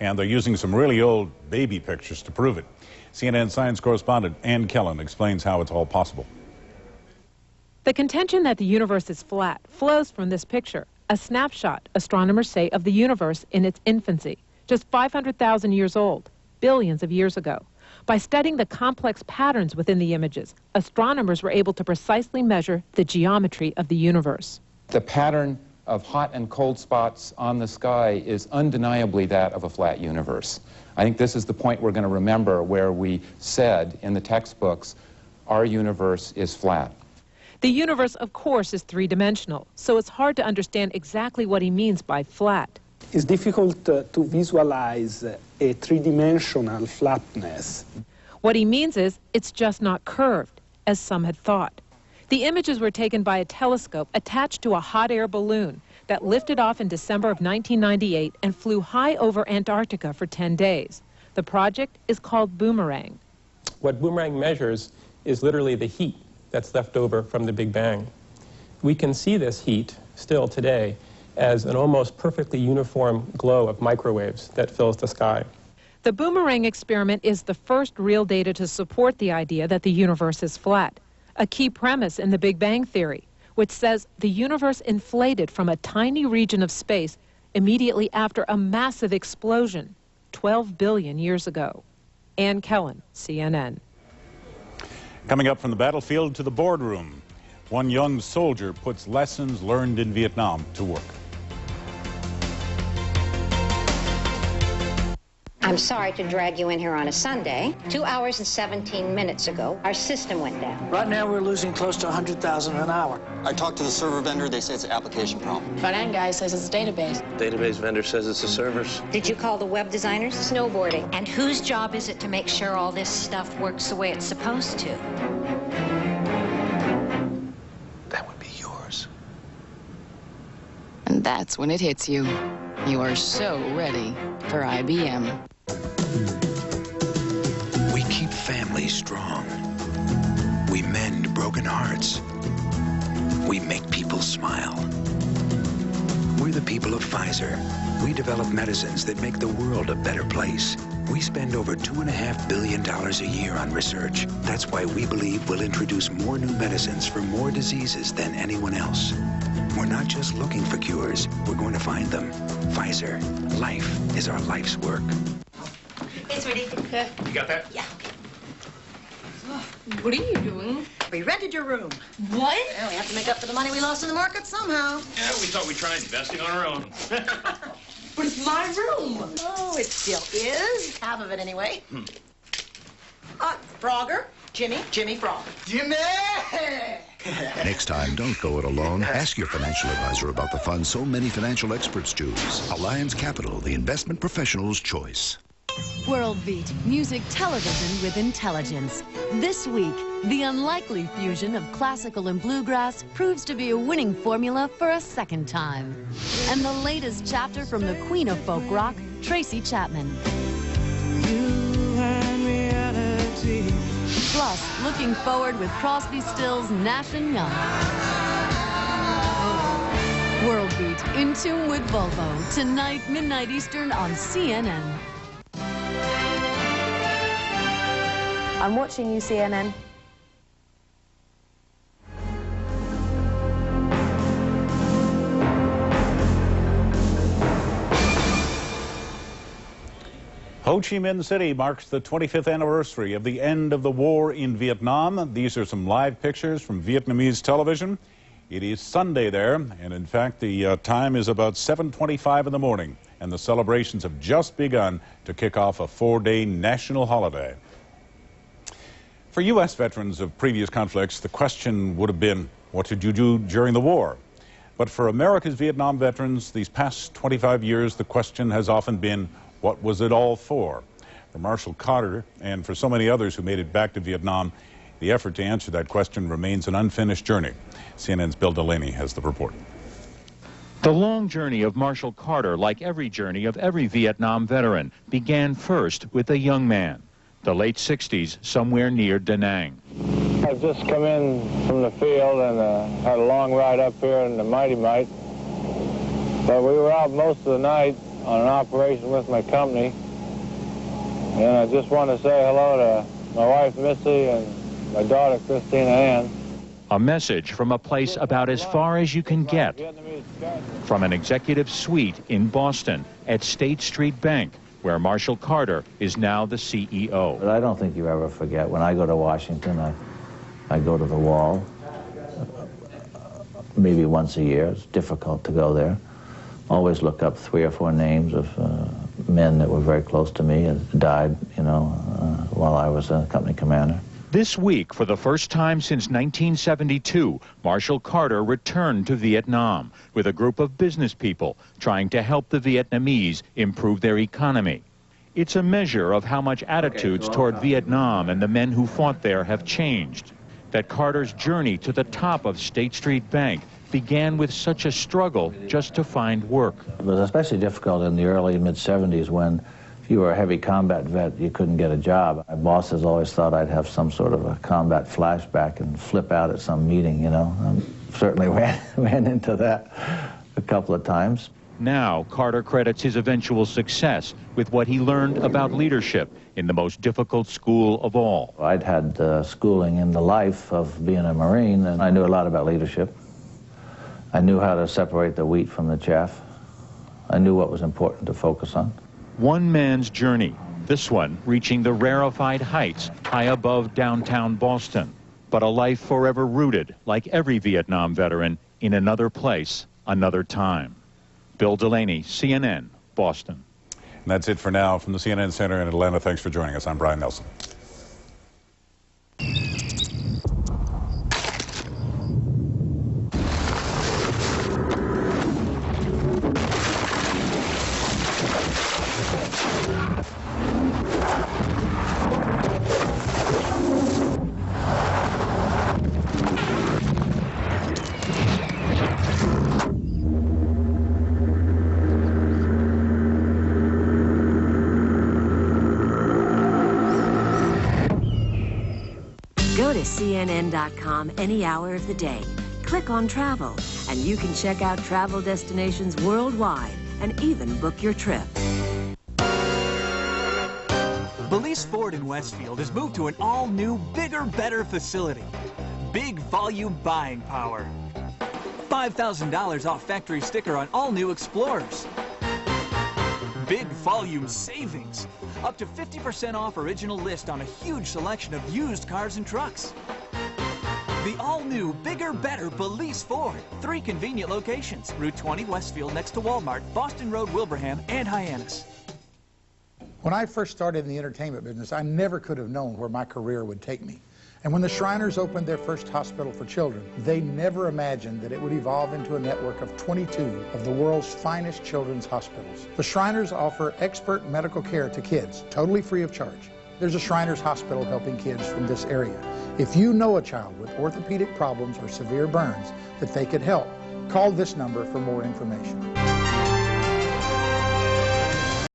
And they're using some really old baby pictures to prove it. CNN science correspondent Ann Kellen explains how it's all possible. The contention that the universe is flat flows from this picture, a snapshot, astronomers say, of the universe in its infancy, just 500,000 years old, billions of years ago. By studying the complex patterns within the images, astronomers were able to precisely measure the geometry of the universe. The pattern of hot and cold spots on the sky is undeniably that of a flat universe. I think this is the point we're going to remember, where we said in the textbooks, our universe is flat. The universe, of course, is three-dimensional, so it's hard to understand exactly what he means by flat. It's difficult to visualize a three-dimensional flatness. What he means is it's just not curved, as some had thought. The images were taken by a telescope attached to a hot air balloon that lifted off in December of 1998 and flew high over Antarctica for 10 days. The project is called Boomerang. What Boomerang measures is literally the heat that's left over from the Big Bang. We can see this heat still today as an almost perfectly uniform glow of microwaves that fills the sky. The Boomerang experiment is the first real data to support the idea that the universe is flat, a key premise in the Big Bang theory, which says the universe inflated from a tiny region of space immediately after a massive explosion 12 billion years ago. Ann Kellen, CNN. Coming up from the battlefield to the boardroom, one young soldier puts lessons learned in Vietnam to work. I'm sorry to drag you in here on a Sunday. 2 hours and 17 minutes ago, our system went down. Right now, we're losing close to 100,000 an hour. I talked to the server vendor. They say it's an application problem. Front-end guy says it's a database. Database vendor says it's the servers. Did you call the web designers? Snowboarding. And whose job is it to make sure all this stuff works the way it's supposed to? That would be yours. And that's when it hits you. You are so ready for IBM. We keep families strong. We mend broken hearts. We make people smile. We're the people of Pfizer. We develop medicines that make the world a better place. We spend over $2.5 billion a year on research. That's why we believe we'll introduce more new medicines for more diseases than anyone else. We're not just looking for cures, we're going to find them. Pfizer, life is our life's work. Hey, sweetie. You got that? Yeah. What are you doing? We rented your room. What? Well, we have to make up for the money we lost in the market somehow. Yeah, we thought we'd try investing on our own. But it's my room. Oh, it still is. Half of it, anyway. Frogger. Jimmy Frog. Jimmy! Next time, don't go it alone. Ask your financial advisor about the fund so many financial experts choose. Alliance Capital, the investment professional's choice. Worldbeat, music television with intelligence. This week, the unlikely fusion of classical and bluegrass proves to be a winning formula for a second time. And the latest chapter from the queen of folk rock, Tracy Chapman. Plus, looking forward with Crosby, Stills, Nash & Young. Worldbeat, in tune with Volvo. Tonight, midnight Eastern on CNN. I'm watching you, CNN. Ho Chi Minh City marks the 25th anniversary of the end of the war in Vietnam. These are some live pictures from Vietnamese television. It is Sunday there, and in fact, the time is about 7:25 in the morning, and the celebrations have just begun to kick off a 4-day national holiday. For U.S. veterans of previous conflicts, the question would have been, what did you do during the war? But for America's Vietnam veterans, these past 25 years, the question has often been, what was it all for? For Marshall Carter and for so many others who made it back to Vietnam, the effort to answer that question remains an unfinished journey. CNN's Bill Delaney has the report. The long journey of Marshall Carter, like every journey of every Vietnam veteran, began first with a young man. The late 60s, somewhere near Da Nang. I've just come in from the field and had a long ride up here in the Mighty Mite. But we were out most of the night on an operation with my company. And I just want to say hello to my wife, Missy, and my daughter, Christina Ann. A message from a place about as far as you can get. From an executive suite in Boston at State Street Bank, where Marshall Carter is now the CEO. But I don't think you ever forget. When I go to Washington, I go to the Wall maybe once a year. It's difficult to go there. Always look up 3 or 4 names of men that were very close to me and died, you know, while I was a company commander. This week, for the first time since 1972, Marshall Carter returned to Vietnam with a group of business people trying to help the Vietnamese improve their economy. It's a measure of how much attitudes toward Vietnam and the men who fought there have changed. That Carter's journey to the top of State Street Bank began with such a struggle just to find work. It was especially difficult in the early mid-70s when if you were a heavy combat vet, you couldn't get a job. My bosses always thought I'd have some sort of a combat flashback and flip out at some meeting, you know. I certainly ran into that a couple of times. Now, Carter credits his eventual success with what he learned about leadership in the most difficult school of all. I'd had schooling in the life of being a Marine, and I knew a lot about leadership. I knew how to separate the wheat from the chaff. I knew what was important to focus on. One man's journey, this one reaching the rarefied heights high above downtown Boston. But a life forever rooted, like every Vietnam veteran, in another place, another time. Bill Delaney, CNN, Boston. And that's it for now from the CNN Center in Atlanta. Thanks for joining us. I'm Brian Nelson. Go to CNN.com any hour of the day. Click on travel, and you can check out travel destinations worldwide and even book your trip. Belize Ford in Westfield has moved to an all-new, bigger, better facility. Big volume buying power. $5,000 off factory sticker on all new Explorers. Big volume savings. Up to 50% off original list on a huge selection of used cars and trucks. The all-new, bigger, better Belize Ford. 3 convenient locations. Route 20 Westfield next to Walmart, Boston Road, Wilbraham, and Hyannis. When I first started in the entertainment business, I never could have known where my career would take me. And when the Shriners opened their first hospital for children, they never imagined that it would evolve into a network of 22 of the world's finest children's hospitals. The Shriners offer expert medical care to kids, totally free of charge. There's a Shriners hospital helping kids from this area. If you know a child with orthopedic problems or severe burns that they could help, call this number for more information.